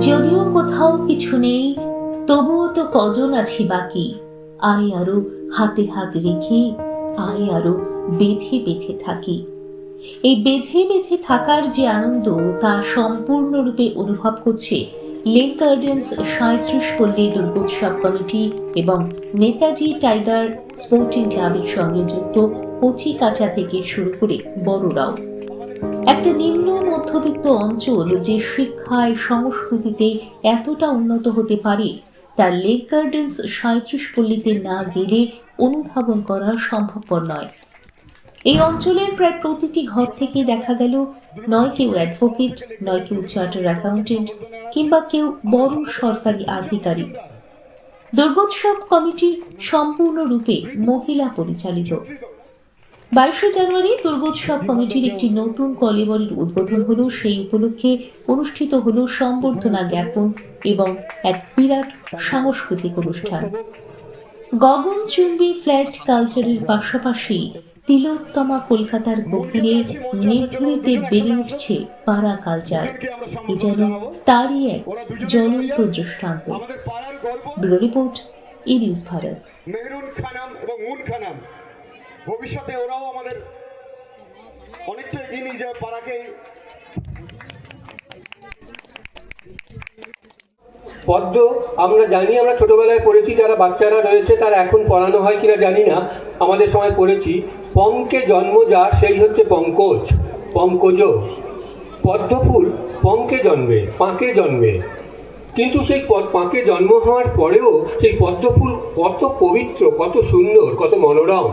যদিও কোথাও কিছু নেই, তবুও তো কজন আছি বাকি। আয় আরো হাতে হাত রেখে, আয় আরো বেঁধে বেঁধে থাকি। এই বেঁধে বেঁধে থাকার যে আনন্দ, তা সম্পূর্ণরূপে অনুভব করছে লেক গার্ডেন্স ৩৭ পল্লী দুর্গোৎসব কমিটি এবং নেতাজি টাইগার স্পোর্টিং ক্লাবের সঙ্গে যুক্ত কচি কাঁচা থেকে শুরু করে বড়রাও। একটা নিম্ন মধ্যবিত্ত অঞ্চল যে শিক্ষায় সংস্কৃতিতে এতটা উন্নত হতে পারে, তা লেক গার্ডেন্স ৩৭ পল্লীতে না গেলে অনুধাবন করা সম্ভবপর নয়। এই অঞ্চলের প্রায় প্রতিটি ঘর থেকে দেখা গেল নয় কেউ অ্যাডভোকেট, নয় কেউ চার্টার অ্যাকাউন্টেন্ট, কিংবা কেউ বড় সরকারি আধিকারিক। দুর্গোৎসব কমিটি সম্পূর্ণরূপে মহিলা পরিচালিত। ২২শে জানুয়ারি দুর্গোৎসব কমিটির একটি নতুন কলেবরের উদ্বোধন হলো। সেই উপলক্ষে অনুষ্ঠিত হলো সম্বর্ধনা জ্ঞাপন এবং এক বিরাট সাংস্কৃতিক অনুষ্ঠান। গগনচুম্বী ফ্ল্যাট কালচারের পাশাপাশি তিলোত্তমা কলকাতার গভীরে নিভৃতে বেড়ে উঠছে পাড়া কালচার। এ যেন তারই এক জ্বলন্ত দৃষ্টান্ত। ব্যুরো রিপোর্ট, ই নিউজ ভারত। মেহরুন খানাম এবং মুন খানাম ভবিষ্যতে ওরাও আমাদের অনেকটা এগিয়ে নিয়ে যাবে পাড়াকে। পদ্ম আমরা জানি, আমরা ছোটবেলায় পড়েছি, যারা বাচ্চারা রয়েছে তারা এখন পড়ানো হয় কিনা জানি না, আমাদের সময় পড়েছি। পঙ্কে জন্ম যার সেই হচ্ছে পঙ্কজ, পঙ্কজ। পদ্মফুল পঙ্কে জন্মে, পাঁকে জন্মে, কিন্তু সেই পাঁকে জন্ম হওয়ার পরেও সেই পদ্মফুল কত পবিত্র, কত সুন্দর, কত মনোরম।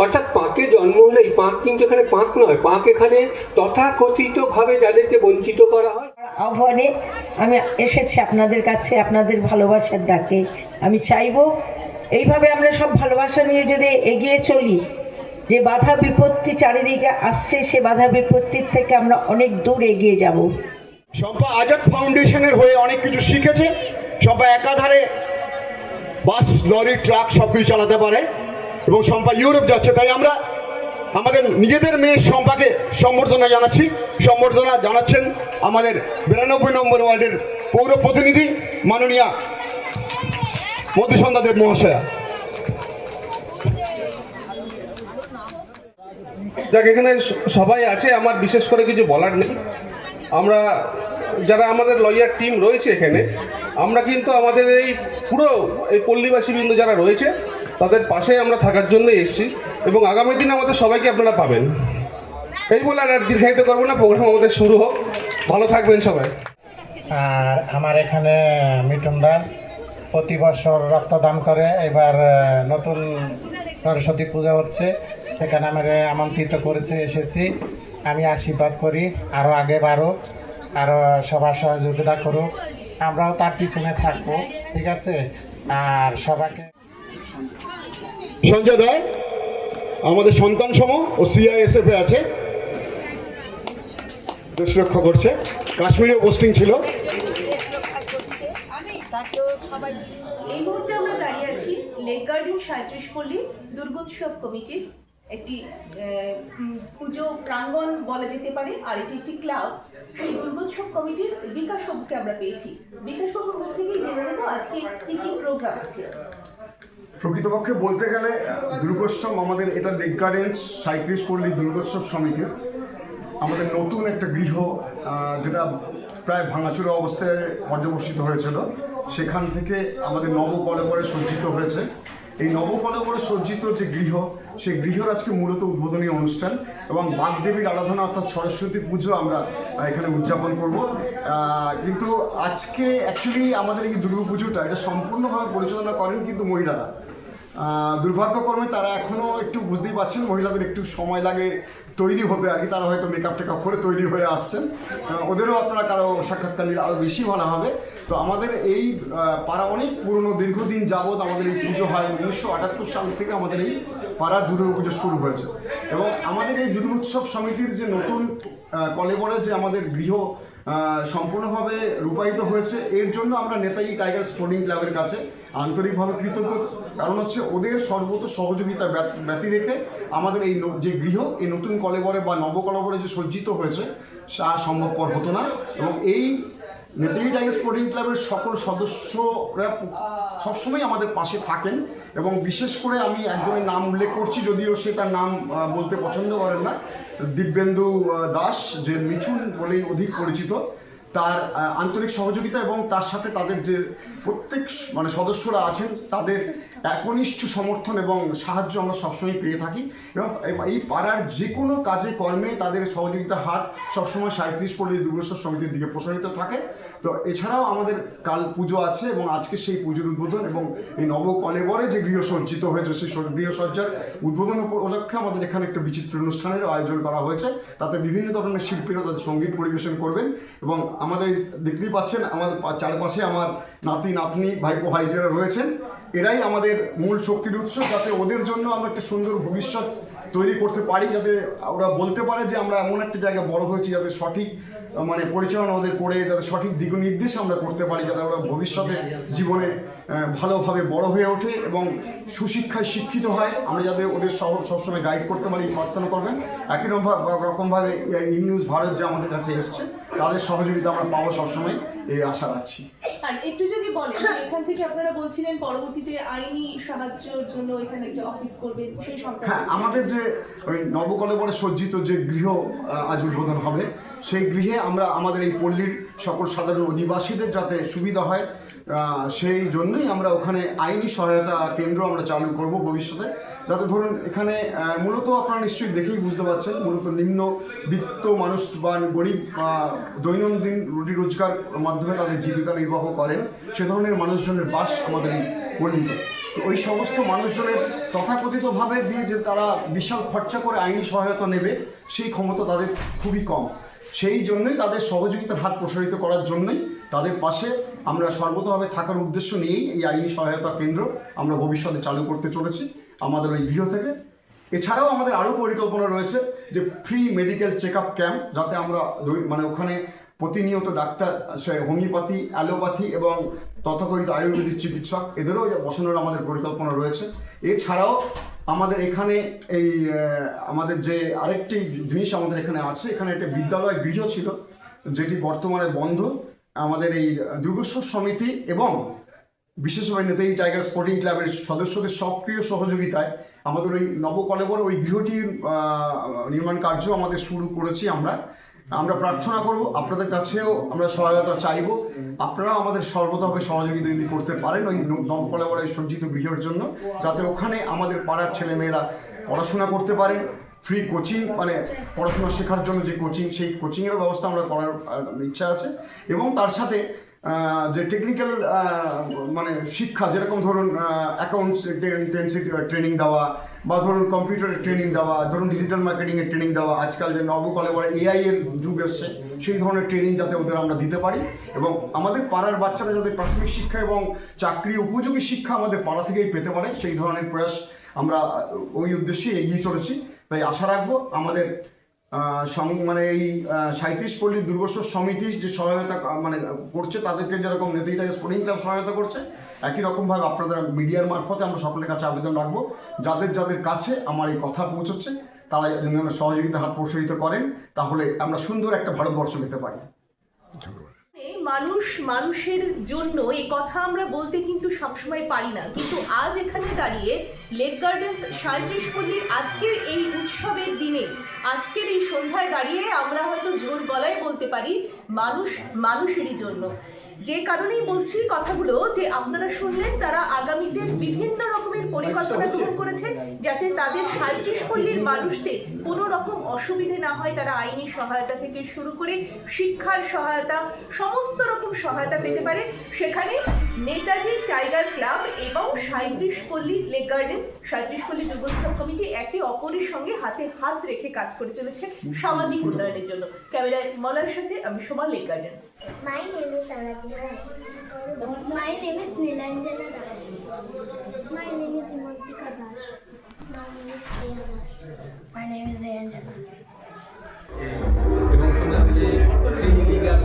অর্থাৎ পাঁকে জন্ম হলেই, পাঁক কিন্তু এখানে পাঁক নয়, পাঁক এখানে তথাকথিতভাবে যাদেরকে বঞ্চিত করা হয়। আহ্বানে আমি এসেছি আপনাদের কাছে, আপনাদের ভালোবাসার ডাকে। আমি চাইবো এইভাবে আমরা সব ভালোবাসা নিয়ে যদি এগিয়ে চলি, যে বাধা বিপত্তি চারিদিকে আসছে, সে বাধা বিপত্তির থেকে আমরা অনেক দূর এগিয়ে যাব। শম্পা আজাদ ফাউন্ডেশনের হয়ে অনেক কিছু শিখেছে। শম্পা একাধারে বাস, লরি, ট্রাক সব কিছু চালাতে পারে এবং শম্পা ইউরোপ যাচ্ছে। তাই আমরা আমাদের নিজেদের মেয়ে শম্পাকে সম্বর্ধনা জানাচ্ছি। সম্বর্ধনা জানাচ্ছেন আমাদের ৯২ নম্বর ওয়ার্ডের পৌর প্রতিনিধি মাননীয়া মধুসন্ধ্যা দেব মহাশয়া। যাক, এখানে সবাই আছে, আমার বিশেষ করে কিছু বলার নেই। আমরা যারা আমাদের লয়ার টিম রয়েছে এখানে, আমরা কিন্তু আমাদের এই পুরো এই পল্লীবাসীবৃন্দ যারা রয়েছে তাদের পাশে আমরা থাকার জন্য এসেছি এবং আগামী দিনে আমাদের সবাইকে আপনারা পাবেন। এই বলে আর দীর্ঘায়িত করবো না, প্রোগ্রাম আমাদের শুরু হোক। ভালো থাকবেন সবাই। আর আমার এখানে মিঠুনদার প্রতি বছর রক্তদান করে। এবার নতুন সরস্বতী পূজা হচ্ছে, সেখানে আমার আমন্ত্রিত করেছে, এসেছি। আমি আশীর্বাদ করি আরও আগে বাড়ো, আরও সবার সহযোগিতা করুক, আমরাও তার পিছনে থাকবো, ঠিক আছে। আর সবাইকে সঞ্জয় রায় আমাদের সন্তান সম ও CISF-এ আছে, দেশ রক্ষা করছে, কাশ্মীরেও পোস্টিং ছিল। এই মুহূর্তে আমরা দাঁড়িয়ে আছি লেক গার্ডেন ৩৭ পল্লী দুর্গোৎসব কমিটির একটি পুজো প্রাঙ্গণ বলা যেতে পারে, আর এটি একটি ক্লাব। সেই দুর্গোৎসব কমিটির বিকাশ বাবুকে আমরা পেয়েছি। বিকাশ বাবুর মুখ থেকেই জেনে নেব আজকে কি কি প্রোগ্রাম আছে। প্রকৃতপক্ষে বলতে গেলে দুর্গোৎসব আমাদের, এটা লেক গার্ডেন্স ৩৭ পল্লী দুর্গোৎসব সমিতির আমাদের নতুন একটা গৃহ, যেটা প্রায় ভাঙাচুরা অবস্থায় পর্যবসিত হয়েছিল। সেখান থেকে আমাদের নবকলেবরে সজ্জিত হয়েছে। এই নবকলেবরে সজ্জিত যে গৃহ, সেই গৃহর আজকে মূলত উদ্বোধনী অনুষ্ঠান এবং বাগদেবীর আরাধনা অর্থাৎ সরস্বতী পুজো আমরা এখানে উদযাপন করব। কিন্তু আজকে অ্যাকচুয়ালি আমাদের এই দুর্গাপুজোটা এটা সম্পূর্ণভাবে পরিচালনা করেন কিন্তু মহিলারা। দুর্ভাগ্যক্রমে তারা এখনও একটু বুঝতেই পারছেন, মহিলাদের একটু সময় লাগে তৈরি হতে আর কি। তারা হয়তো মেকআপ টেকআপ করে তৈরি হয়ে আসছেন। ওদেরও আপনারা কারো সাক্ষাৎকার নিলে আরও বেশি ভালো হবে। তো আমাদের এই পাড়া অনেক পুরনো, দীর্ঘদিন যাবৎ আমাদের এই পুজো হয়। ১৯৭৮ সাল থেকে আমাদের এই পাড়া দুর্গাপুজো শুরু হয়েছে এবং আমাদের এই দুর্গোৎসব সমিতির যে নতুন কলেবরে যে আমাদের গৃহ সম্পূর্ণভাবে রূপায়িত হয়েছে, এর জন্য আমরা নেতাজি টাইগার স্পোর্টিং ক্লাবের কাছে আন্তরিকভাবে কৃতজ্ঞ। কারণ হচ্ছে ওদের সর্বত সহযোগিতা ব্যতি রেখে আমাদের এই যে গৃহ এই নতুন কলেবরে বা নবকলেবরে যে সজ্জিত হয়েছে তা সম্ভবপর হতো না। এবং এই নেতাজি টাইগার স্পোর্টিং ক্লাবের সকল সদস্যরা সবসময় আমাদের পাশে থাকেন, এবং বিশেষ করে আমি একজনের নাম উল্লেখ করছি, যদিও সে তার নাম বলতে পছন্দ করেন না, দিব্যেন্দু দাস, যে মিঠুন বলেই অধিক পরিচিত। তার আন্তরিক সহযোগিতা এবং তার সাথে তাদের যে প্রত্যেক মানে সদস্যরা আছেন তাদের একনিষ্ঠ সমর্থন এবং সাহায্য আমরা সবসময় পেয়ে থাকি, এবং এই পাড়ার যে কোনো কাজে কর্মে তাদের সহযোগিতার হাত সবসময় 37 পল্লী দুর্গোৎসব সমিতির দিকে প্রসারিত থাকে। তো এছাড়াও আমাদের কাল পুজো আছে, এবং আজকে সেই পুজোর উদ্বোধন এবং এই নবকলেবরে যে গৃহসজ্জিত হয়েছে সেই গৃহসজ্জার উদ্বোধন উপলক্ষে আমাদের এখানে একটা বিচিত্র অনুষ্ঠানের আয়োজন করা হয়েছে। তাতে বিভিন্ন ধরনের শিল্পীরা তাদের সঙ্গীত পরিবেশন করবেন, এবং আমাদের দেখতেই পাচ্ছেন আমার চারপাশে আমার নাতি নাতনি ভাইপো ভাইজেরা রয়েছেন। এরাই আমাদের মূল শক্তির উৎস, যাতে ওদের জন্য আমরা একটা সুন্দর ভবিষ্যৎ তৈরি করতে পারি, যাতে ওরা বলতে পারে যে আমরা এমন একটা জায়গায় বড় হয়েছি যাতে সঠিক মানে পরিচালনা ওদের করে যাতে সঠিক দিক নির্দেশ আমরা করতে পারি, যাতে ওরা ভবিষ্যতে জীবনে ভালোভাবে বড় হয়ে ওঠে এবং সুশিক্ষায় শিক্ষিত হয়। আমরা যাতে ওদের সবসময় গাইড করতে পারি, প্রার্থনা করবেন। একই রকমভাবে ই নিউজ ভারত যে আমাদের কাছে এসছে, তাদের সহযোগিতা আমরা পাবো সবসময়, এই আশা রাখছি। আর একটু যদি বলেন, এখান থেকে আপনারা বলছিলেন পরবর্তীতে আইনি সাহায্যের জন্য এখানে একটা অফিস করবেন, সেই সম্পর্কে। হ্যাঁ, আমাদের যে ওই নবকলেবরে সজ্জিত যে গৃহ আজ উদ্বোধন হবে, সেই গৃহে আমরা আমাদের এই পল্লীর সকল সাধারণ অধিবাসীদের যাতে সুবিধা হয়, সেই জন্যই আমরা ওখানে আইনি সহায়তা কেন্দ্র আমরা চালু করব ভবিষ্যতে। যাতে ধরুন এখানে মূলত আপনারা নিশ্চয়ই দেখেই বুঝতে পারছেন, মূলত নিম্নবিত্ত মানুষ বা গরিব দৈনন্দিন রুটি রোজগার মাধ্যমে তাদের জীবিকা নির্বাহ করেন, সে ধরনের মানুষজনের বাস আমাদের এই পল্লীতে। তো ওই সমস্ত মানুষজনের তথাকথিতভাবে দিয়ে যে তারা বিশাল খরচা করে আইনি সহায়তা নেবে, সেই ক্ষমতা তাদের খুবই কম। সেই জন্যই তাদের সহযোগিতার হাত প্রসারিত করার জন্যই তাদের পাশে আমরা সর্বতভাবে থাকার উদ্দেশ্য নিয়েই এই আইনি সহায়তা কেন্দ্র আমরা ভবিষ্যতে চালু করতে চলেছি আমাদের ওই গৃহ থেকে। এছাড়াও আমাদের আরও পরিকল্পনা রয়েছে যে free medical check up camp, যাতে আমরা মানে ওখানে প্রতিনিয়ত ডাক্তার, সে হোমিওপ্যাথি, অ্যালোপ্যাথি এবং তথাকথিত আয়ুর্বেদিক চিকিৎসক এদেরও বসানোর আমাদের পরিকল্পনা রয়েছে। এছাড়াও আমাদের এখানে এই আমাদের যে আরেকটি জিনিস আমাদের এখানে আছে, এখানে একটা বিদ্যালয় গৃহ ছিল যেটি বর্তমানে বন্ধ। আমাদের এই দুর্গোৎসব সমিতি এবং বিশেষভাবে নেতাজি টাইগার স্পোর্টিং ক্লাবের সদস্যদের সক্রিয় সহযোগিতায় আমাদের ওই নবকলেবর ওই গৃহটির নির্মাণ কার্য আমাদের শুরু করেছি। আমরা প্রার্থনা করব, আপনাদের কাছেও আমরা সহায়তা চাইব, আপনারা আমাদের সর্বতভাবে সহযোগিতা যদি করতে পারেন ওই নবকলেবরের সজ্জিত গৃহের জন্য, যাতে ওখানে আমাদের পাড়ার ছেলেমেয়েরা পড়াশোনা করতে পারেন। ফ্রি কোচিং মানে পড়াশোনা শেখার জন্য যে কোচিং, সেই কোচিংয়ের ব্যবস্থা আমরা করার ইচ্ছা আছে, এবং তার সাথে যে টেকনিক্যাল মানে শিক্ষা, যেরকম ধরুন অ্যাকাউন্টেন্সি ট্রেনিং দেওয়া, বা ধরুন কম্পিউটারের ট্রেনিং দেওয়া, ধরুন ডিজিটাল মার্কেটিংয়ের ট্রেনিং দেওয়া, আজকাল যে নবকলেবরে AI এর যুগ এসছে, সেই ধরনের ট্রেনিং যাতে ওদের আমরা দিতে পারি, এবং আমাদের পাড়ার বাচ্চারা যাতে প্রাথমিক শিক্ষা এবং চাকরি উপযোগী শিক্ষা আমাদের পাড়া থেকেই পেতে পারে, সেই ধরনের প্রয়াস আমরা ওই উদ্দেশ্যে এগিয়ে চলেছি। তাই আশা রাখবো আমাদের মানে এই 37 পল্লী দুর্গোৎসব সমিতি যে সহায়তা মানে করছে, তাদেরকে যেরকম নেতাজি টাইগার স্পোর্টিং ক্লাব সহায়তা করছে, একই রকমভাবে আপনাদের মিডিয়ার মারফতে আমরা সকলের কাছে আবেদন রাখবো, যাদের কাছে আমার এই কথা পৌঁছচ্ছে তারা যেন সহযোগিতা হাত প্রসারিত করেন, তাহলে আমরা সুন্দর একটা ভারতবর্ষ পেতে পারি। মানুষের জন্য এই কথা আমরা বলতে কিন্তু সবসময় পারি না, কিন্তু আজ এখানে দাঁড়িয়ে লেক গার্ডেন্স 37 পল্লীর আজকের এই উৎসবের দিনে, আজকের এই সন্ধ্যায় দাঁড়িয়ে আমরা হয়তো জোর গলায় বলতে পারি মানুষেরই জন্য। যে কারণেই বলছি কথাগুলো, যে আপনারা শুনলেন তারা আগামীতে বিভিন্ন রকমের পরিকল্পনা গ্রহণ করেছে, যাতে তাদের 37 পল্লীর মানুষদের কোনো রকম অসুবিধে না হয়। তারা আইনি সহায়তা থেকে শুরু করে শিক্ষার সহায়তা, সমস্ত রকম সহায়তা পেতে পারে। সেখানে নেতাজি টাইগার ক্লাব এবং 37 পল্লী লেক গার্ডেন 37 পল্লী দুর্গোৎসব কমিটি একে অপরের সঙ্গে হাতে হাত রেখে কাজ করে চলেছে সামাজিক উন্নয়নের জন্য। ক্যামেরায় মলার সাথে আমি Soma, lake gardens. My name is Aradhya Rai. My name is Nilanjana Das. My name is Himantika Das. My name is Shreya Das. My name is Rayanjana. এবং শুনলাম যে সেই লিগাল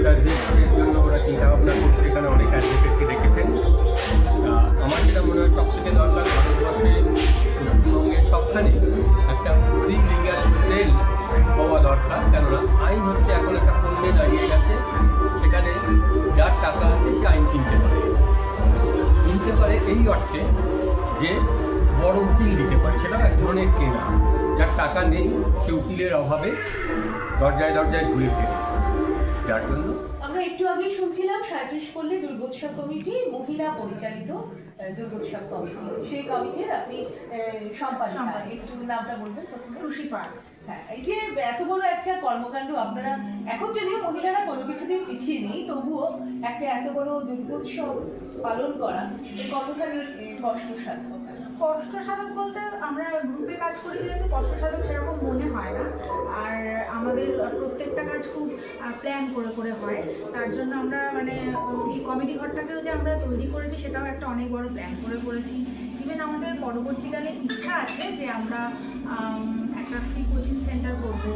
সার্ভিসের জন্য ওরা চিন্তা ভাবনা করছে, এখানে অনেক অ্যাডভোকেটকে দেখেছেন। আমার যেটা মনে হয় সব থেকে দরকার, ভারতবর্ষে পশ্চিমবঙ্গের সবখানে একটা ফ্রি লিগাল সেল হওয়া দরকার, কেননা আইন হচ্ছে এখন একটা পণ্যে দাঁড়িয়ে গেছে, সেখানে এই অর্থে যে বড় উকিল দিতে পারে, সেটা এক ধরনের কেনা। যার টাকা নেই সে উকিলের অভাবে দরজায় দরজায় ঘুরে ফেরে, যার জন্য আমরা একটু আগে শুনছিলাম 37 পল্লী দুর্গোৎসব কমিটি মহিলা পরিচালিত দুর্গোৎসব কমিটি, সেই কমিটির আপনি সম্পাদিকা। একটু নামটা বলবেন প্রথমে। টুসি পার্ক। হ্যাঁ, এই যে এত বড় একটা কর্মকাণ্ড আপনারা, এখন যদিও মহিলারা কোনো কিছুতেই পিছিয়ে নেই, তবুও একটা এত বড় দুর্গোৎসব পালন করা কতখানি কষ্টসাধ্য? কষ্টসাধক বলতে আমরা গ্রুপে কাজ করি যেহেতু কষ্টসাধক সেরকম মনে হয় না। আর আমাদের প্রত্যেকটা কাজ খুব প্ল্যান করে করে হয়, তার জন্য আমরা মানে এই কমিটি ঘরটাকেও যে আমরা তৈরি করেছি সেটাও একটা অনেক বড় প্ল্যান করে করেছি। ইভেন আমাদের পরবর্তীকালে ইচ্ছা আছে যে আমরা একটা ফ্রি কোচিং সেন্টার করবো,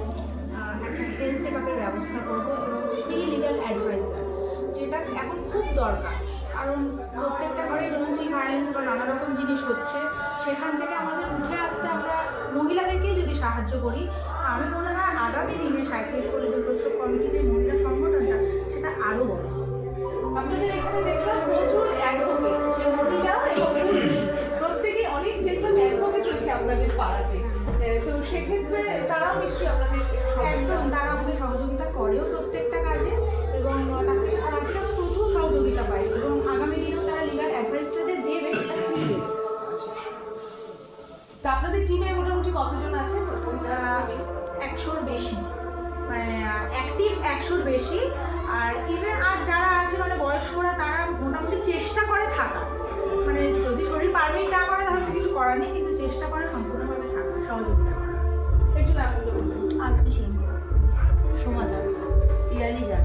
একটা হেলথ চেক আপের ব্যবস্থা করবো এবং ফ্রি লিগাল অ্যাডভাইজার, যেটা এখন খুব দরকার। কারণ প্রত্যেকটা ঘরে ডোমেস্টিক ভায়োলেন্স বা নানা রকম জিনিস হচ্ছে, সেখান থেকে আমাদের উঠে আসতে আমরা মহিলাদেরকেই যদি সাহায্য করি, আমি মনে হয় আগামী দিনে 37 পল্লী দুর্গোৎসব কমিটি যে মহিলা সংগঠনটা সেটা আরও বড়। আপনাদের এখানে দেখলাম প্রচুর অ্যাডভোকেট, সে মহিলা এবং পুরুষ প্রত্যেকেই অনেক দেখলাম অ্যাডভোকেট রয়েছে আপনাদের পাড়াতে, তো সেক্ষেত্রে তারাও নিশ্চয়ই আপনাদের একদম তারা আমাদের সহযোগিতা করেও প্রত্যেকটা কাজে, এবং তার থেকে আমরা প্রচুর সহযোগিতা পাই, এবং আগামী দিনেও তারা লিগাল অ্যাডভাইসটা যে দেবে সেটা ফ্রি দেবে। তা আপনাদের টিমে মোটামুটি কতজন আছে? 100-র বেশি, মানে অ্যাক্টিভ 100-র বেশি। আর ইভেন আর যারা আছে মানে বয়স্করা, তারা মোটামুটি চেষ্টা করে থাকা, মানে যদি শরীর পারমিট না করে তাহলে তো কিছু করার নেই, কিন্তু চেষ্টা করে সম্পূর্ণভাবে থাকা, সহযোগিতা করা। একটু আপনাদের বলবেন। আরতি সিংহ, সমাধান, পিয়ালি যান।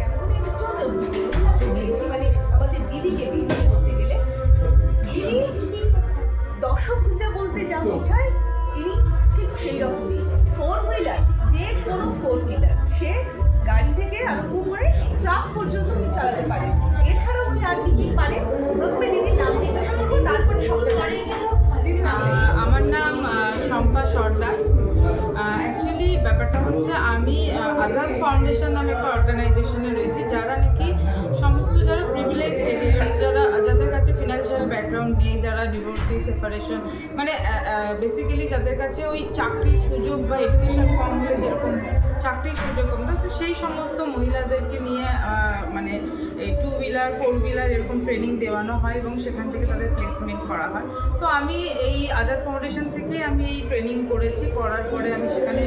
এমন একজন পেয়েছি, মানে আমাদের দিদিকে পেয়েছি বলতে গেলে, যিনি দশভুজা বলতে যা বোঝায় তিনি ঠিক সেই রকমই। 4 হুইলার, যে কোনো 4 হুইলার, সে গাড়ি থেকে আরম্ভ করে ট্রাক পর্যন্ত উনি চালাতে পারেন। এছাড়াও উনি আর কি কি পারেন? প্রথমে দিদির নাম জিজ্ঞাসা করবো, তারপরে সবটা জানিয়েছি। দিদি নাম? আমার নাম শম্পা সর্দার। অ্যাকচুয়ালি ব্যাপারটা হচ্ছে আমি আজাদ ফাউন্ডেশন নামে একটা অর্গানাইজেশনে রয়েছি, যারা নাকি সমস্ত যারা প্রিভিলেজ এরিয়াস, যাদের কাছে ফিনান্সিয়াল ব্যাকগ্রাউন্ড নেই, যারা ডিভোর্সি, সেপারেশন, মানে বেসিক্যালি যাদের কাছে ওই চাকরির সুযোগ বা এডুকেশন কম হলে যেরকম চাকরির সুযোগ কম, তো সেই সমস্ত মহিলাদেরকে নিয়ে মানে এই 2 হুইলার 4 হুইলার এরকম ট্রেনিং দেওয়ানো হয় এবং সেখান থেকে তাদের প্লেসমেন্ট করা হয়। তো আমি এই আজাদ ফাউন্ডেশন থেকে আমি এই ট্রেনিং করেছি, করার পরে আমি সেখানে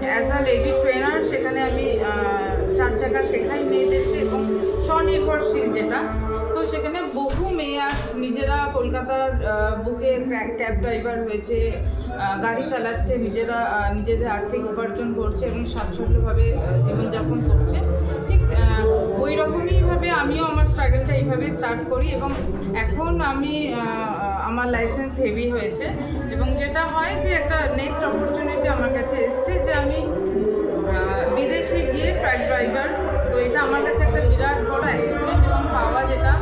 অ্যাজ আ লেডি ট্রেনার সেখানে আমি 4 চাকা শেখাই মেয়েদেরকে, এবং স্বনির্ভরশীল যেটা, তো সেখানে বহু মেয়ে আজ নিজেরা কলকাতার বুকে ক্যাব ড্রাইভার হয়েছে, গাড়ি চালাচ্ছে, নিজেরা নিজেদের আর্থিক উপার্জন করছে এবং স্বাচ্ছন্দ্যভাবে জীবনযাপন করছে। ঠিক ওই রকমইভাবে আমিও আমার স্ট্রাগলটা এইভাবে স্টার্ট করি, এবং এখন আমি আমার লাইসেন্স হেভি হয়েছে, এবং যেটা হয় যে একটা নেক্সট অপরচুনিটি আমার কাছে এসছে যে আমি বিদেশে গিয়ে ট্রাক ড্রাইভার, তো এটা আমার কাছে একটা বিরাট বড় অ্যাচিভমেন্ট এবং পাওয়া, যেটা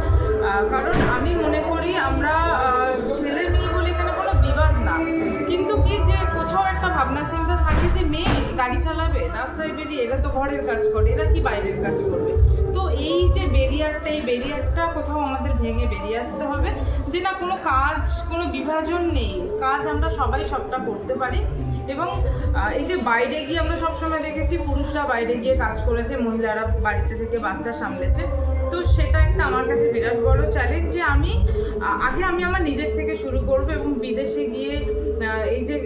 কারণ আমি মনে করি আমরা ছেলে মেয়ে বলে এখানে কোনো বিবাদ না, কিন্তু কি যে কোথাও একটা ভাবনা চিন্তা থাকে যে মেয়ে গাড়ি চালাবে রাস্তায় বেরিয়ে, এরা তো ঘরের কাজ করে, এরা কি বাইরের কাজ করবে। তো এই যে ব্যারিয়ারটা, এই ব্যারিয়ারটা কোথাও আমাদের ভেঙে বেরিয়ে আসতে হবে, যে না কোনো কাজ, কোনো বিভাজন নেই, কাজ আমরা সবাই সবটা করতে পারি। এবং এই যে বাইরে গিয়ে আমরা সবসময় দেখেছি পুরুষরা বাইরে গিয়ে কাজ করেছে, মহিলারা বাড়িতে থেকে বাচ্চা সামলেছে, তো সেটা একটা আমার কাছে বিরাট বড় চ্যালেঞ্জ যে আমি আমার নিজের থেকে শুরু করব, এবং বিদেশে গিয়ে এই যে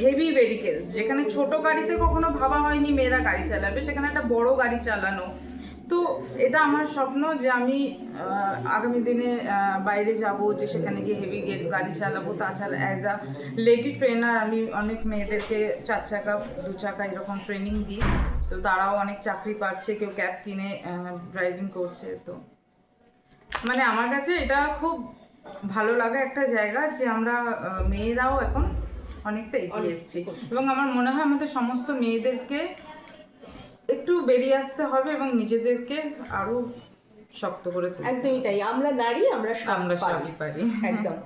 হেভি ভেহিকেলস, যেখানে ছোট গাড়িতে কখনো ভাবা হয়নি মেয়েরা গাড়ি চালাবে, সেখানে একটা বড় গাড়ি চালানো, তো এটা আমার স্বপ্ন যে আমি আগামী দিনে বাইরে যাব, যে সেখানে গিয়ে হেভি গাড়ি চালাবো। তাছাড়া অ্যাজ আ লেডি ট্রেনার আমি অনেক মেয়েদেরকে 4 চাকা 2 চাকা এরকম ট্রেনিং দিই, তো তারাও অনেক চাকরি পাচ্ছে, কেউ ক্যাব কিনে ড্রাইভিং করছে। তো মানে আমার কাছে এটা খুব ভালো লাগা একটা জায়গা যে আমরা মেয়েরাও এখন অনেকটা এগিয়ে এসেছি, এবং আমার মনে হয় আমাদের সমস্ত মেয়েদেরকে একটু বেরিয়ে আসতে হবে এবং নিজেদেরকে আরো শক্ত করে তুলতে। একদমই তাই, আমরা নারী, আমরা সবই পারি। পারি একদম।